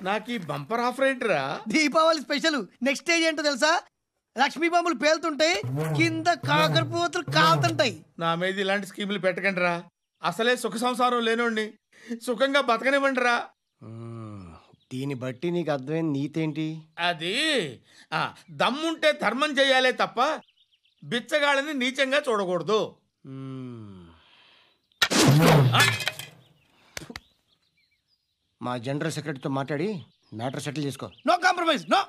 నాకు bumper offer ఏంటిరా? Deepavali special. Next stage ఏంటో తెలుసా? లక్ష్మీ బాంబులు పేలుతుంటాయి, కింద కాకరపోతులు కాలుతుంటాయి. నా మీద ఇలాంటి స్కీములు పెట్టకండి రా. అసలే సుఖ సంసారం లేనోడిని సుఖంగా బతకనివ్వండి రా. దీన్ని బట్టి నీకు అర్థమైన నీతేంటి? అది దమ్ముంటే ధర్మం చెయ్యాలే తప్ప బిచ్చగాళ్ళని నీచంగా చూడకూడదు. మా జనరల్ సెక్రటరీతో మాట్లాడి మ్యాటర్ సెటిల్ చేసుకో. No compromise, no.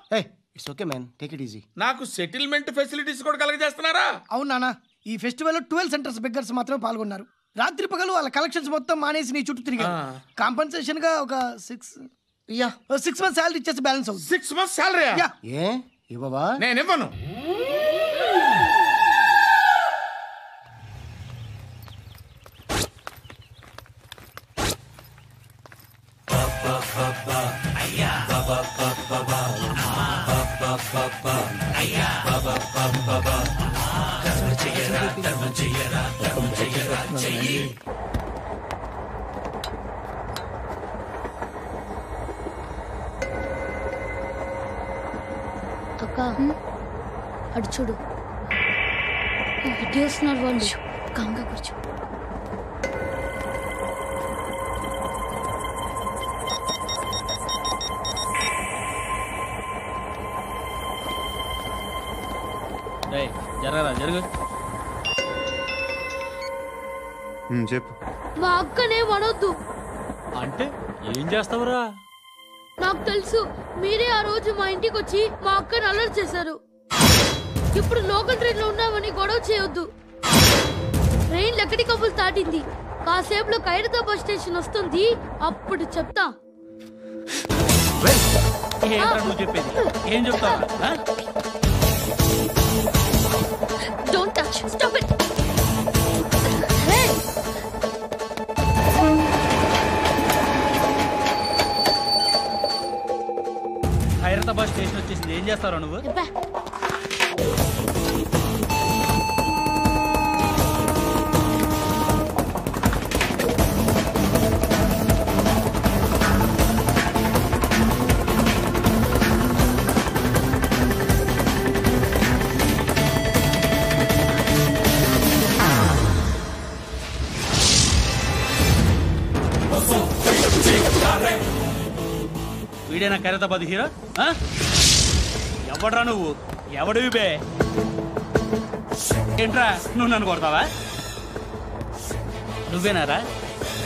It's okay man, take it easy. నాకు సెటిల్మెంట్ ఫెసిలిటీస్ కూడా కలగజేస్తున్నారా? అవును నాన్న, ఈ ఫెస్టివల్ 12 సెంటర్స్ బెగ్గర్స్ మాత్రమే పాల్గొన్నారు. రాత్రి పగలు వాళ్ళ కలెక్షన్స్ మొత్తం మానేసి నీ చుట్టూ తిరిగారు. కాంపన్సేషన్ గా ఒక 6 months శాలరీ ఇచ్చేసి బ్యాలెన్స్ అవుతుంది. 6 months శాలరీ? ఏ ఇవ్వవా? నేను ఇవ్వను. అక్క అటు చూడు, ఇటు వస్తున్నారు వాళ్ళు. కంగా కూర్చో. జరగరా జరుగు. చెప్పు. మా అక్కనే వనొద్దు అంటే ఏం చేస్తావురా? నాకు తెలుసు, మీరే ఆ రోజు మా ఇంటికి వచ్చి మా అక్కని అలర్ట్ చేశారు. ఇప్పుడు లోకల్ ట్రైన్ లో ఉన్నామని గొడవ చేయొద్దు. ట్రైన్ లక్కడి కబుల్ దాటింది. కాసేపులో ఖైరతాబాద్ స్టేషన్ వస్తుంది, అప్పుడు చెప్తా. నువ్వు చెప్పేది ఏం చెప్తావు? Don't touch. Stop it. Hey. Khairatabad station వచ్చేసింది, ఏం చేస్తారా నువ్వు? వీడేనా ఖైరతాబాద్ హీరో? ఎవడ్రా నువ్వు? ఎవడివి బే? ఏంట్రా నువ్వు నన్ను కొడతావా? నువ్వేనారా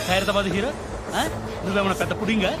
ఖైరతాబాద్ హీరో? నువ్వేమన్నా పెద్ద పుడింగా?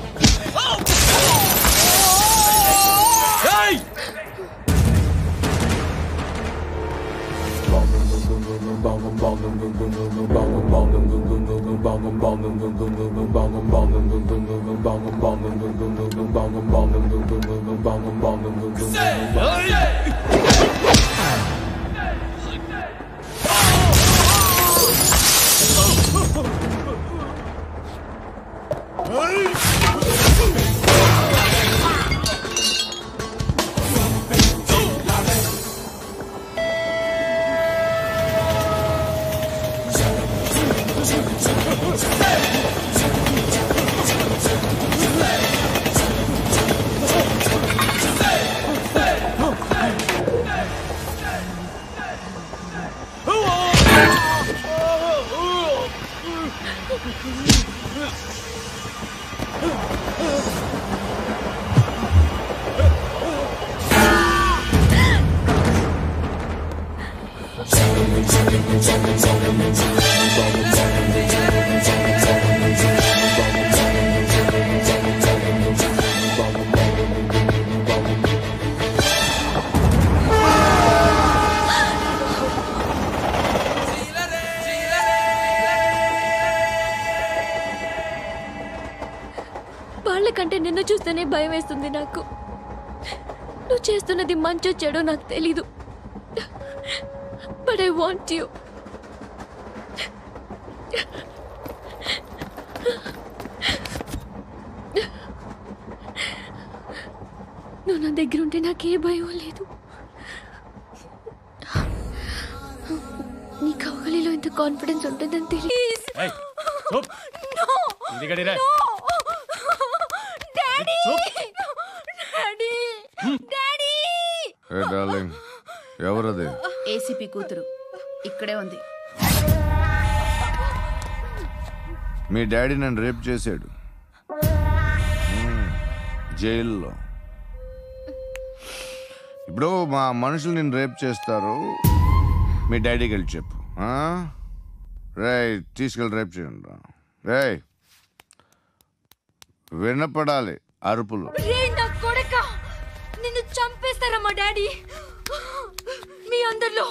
వాళ్ళకంటే నిన్ను చూస్తేనే భయం వేస్తుంది నాకు. నువ్వు చేస్తున్నది మంచో చెడో నాకు తెలీదు, బట్ ఐ వాంట్ యూ. నువ్వు నా దగ్గర ఉంటే నాకే భయం లేదు. నీ కౌగలిలో ఇంత కాన్ఫిడెన్స్ ఉంటుందని తెలియదు. ఎవరది? ఏసీపీ కూతురు ఇక్కడే ఉంది. మీ డాడీ నన్ను రేప్ చేశాడు జైల్లో. ఇప్పుడు మా మనుషులు నిన్ను రేప్ చేస్తారు, మీ డాడీకి వెళ్ళి చెప్పు. రే తీసుకెళ్ళి రేప్ చేయండి. రే వినపడాలి అరుపులు. నిన్ను చంపేస్తారా మా డాడీ? మీ అందరిలో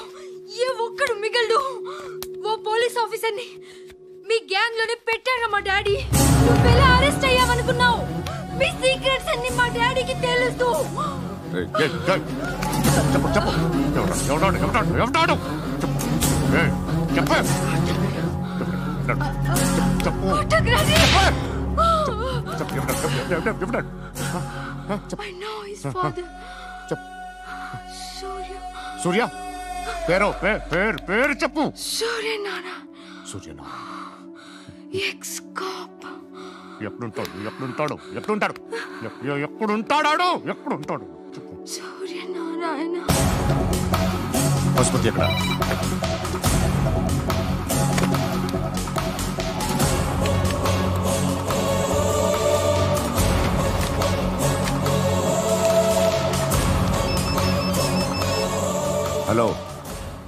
ఏ ఒక్కడు మిగలడు. ఓ పోలీస్ ఆఫీసర్ని మీ గ్యాంగ్ లోనే పెట్టారా మా డాడీ? నువ్వెలా అరెస్ట్ అయ్యావనుకున్నావు? మీ సీక్రెట్స్ అన్ని మా డాడీకి తెలుసు. సూర్య పేరు పేరు చెప్పు. సూర్యనారాయణ. Suryanarayana ex cop. ఎప్పుడుంటాడు చెప్పు. సూర్యనారాయణ. పశుపతి ఎక్కడ? హలో,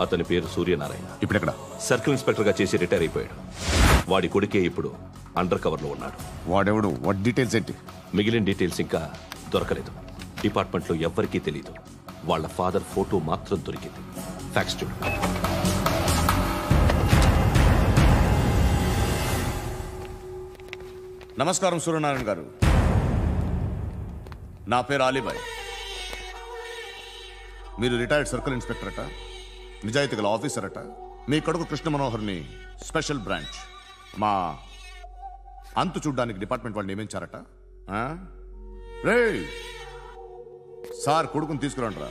అతని పేరు సూర్యనారాయణ. ఇప్పుడెక్కడ? సర్కిల్ ఇన్స్పెక్టర్ గా చేసి రిటైర్ అయిపోయాడు. వాడి కొడుకే ఇప్పుడు అండర్ కవర్ లో ఉన్నాడు. వాడెవడు? వాట్ డీటెయిల్స్ ఏంటి? మిగిలిన డీటెయిల్స్ ఇంకా దొరకలేదు. డిపార్ట్మెంట్ లో ఎవ్వరికీ తెలియదు. వాళ్ళ ఫాదర్ ఫోటో మాత్రం దొరికింది. ఫ్యాక్స్ చూడు. నమస్కారం సూర్యనారాయణ గారు. నా పేరు అలీబాయ్. మీరు రిటైర్డ్ సర్కిల్ ఇన్స్పెక్టర్ అట, నిజాయితీ గల ఆఫీసర్ అట. మీ కొడుకు కృష్ణ మనోహర్ని స్పెషల్ బ్రాంచ్ మా అంతు చూడ్డానికి డిపార్ట్మెంట్ వాళ్ళు నియమించారట. రే సార్ కొడుకుని తీసుకురండి రా.